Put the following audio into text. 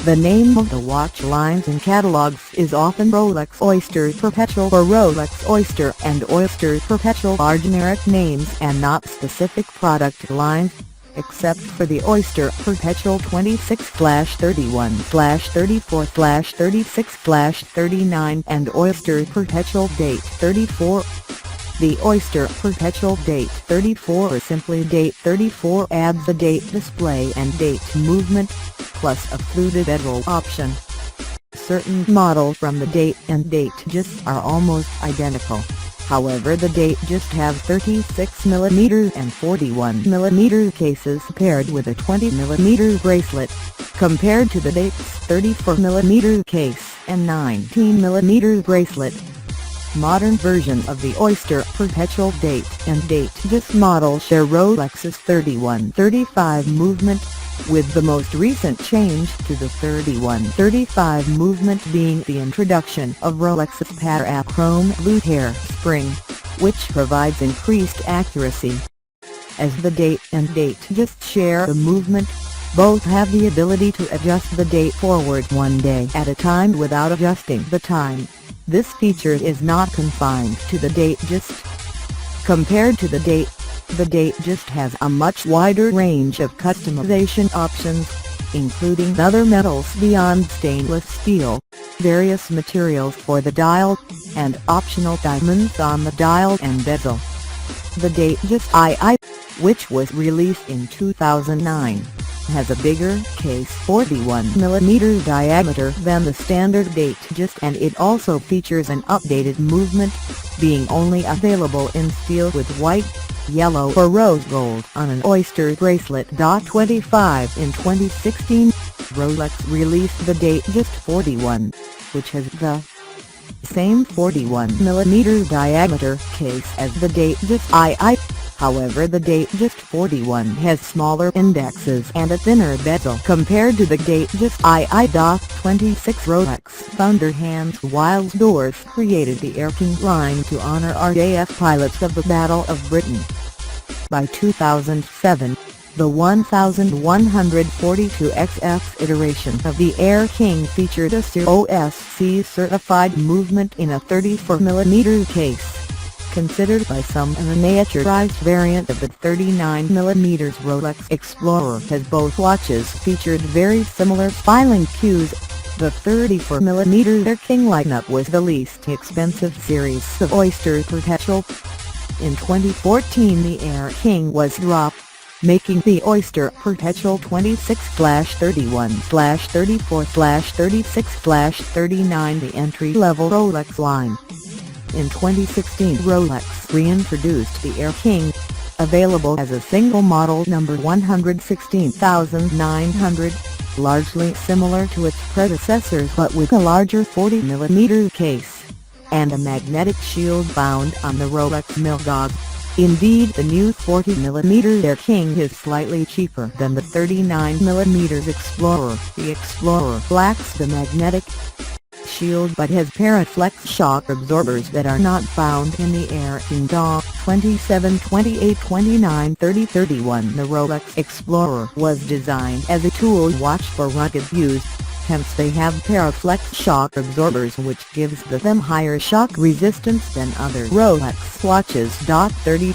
The name of the watch lines in catalogs is often Rolex Oyster Perpetual or Rolex Oyster and Oyster Perpetual are generic names and not specific product lines, except for the Oyster Perpetual 26/31/34/36/39 and Oyster Perpetual Date 34. The Oyster Perpetual Date 34 or simply Date 34 adds a date display and date movement, plus a fluted bezel option. Certain models from the Date and Datejust are almost identical. However, the Datejust have 36mm and 41mm cases paired with a 20mm bracelet, compared to the Date's 34mm case and 19mm bracelet. Modern version of the Oyster Perpetual Date and Datejust model share Rolex's 31-35 movement, with the most recent change to the 31-35 movement being the introduction of Rolex's parachrom blue hairspring, which provides increased accuracy. As the Date and Datejust share the movement, both have the ability to adjust the date forward one day at a time without adjusting the time. This feature is not confined to the Datejust. Compared to the Datejust has a much wider range of customization options, including other metals beyond stainless steel, various materials for the dial, and optional diamonds on the dial and bezel. The Datejust II, which was released in 2009, has a bigger case 41mm diameter than the standard Datejust, and it also features an updated movement, being only available in steel with white, yellow or rose gold on an Oyster bracelet. 25 In 2016, Rolex released the Datejust 41, which has the same 41mm diameter case as the Datejust II. However, the Datejust 41 has smaller indexes and a thinner bezel compared to the Datejust II. 26 Rolex founder Hans Wilsdorf created the Air King line to honor RAF pilots of the Battle of Britain. By 2007, the 1142XF iteration of the Air King featured a COSC certified movement in a 34mm case. Considered by some a miniaturized variant of the 39mm Rolex Explorer, as both watches featured very similar styling cues. The 34mm Air King lineup was the least expensive series of Oyster Perpetual. In 2014 the Air King was dropped, making the Oyster Perpetual 26/34/36/39 the entry-level Rolex line. In 2016 Rolex reintroduced the Air King, available as a single model number 116900, largely similar to its predecessors but with a larger 40mm case, and a magnetic shield bound on the Rolex Milgauss. Indeed, the new 40mm Air King is slightly cheaper than the 39mm Explorer. The Explorer lacks the magnetic shield but has Paraflex shock absorbers that are not found in the Air King. 27 28 29 30 31 The Rolex Explorer was designed as a tool watch for rugged use, hence they have Paraflex shock absorbers, which gives them higher shock resistance than other Rolex watches. 32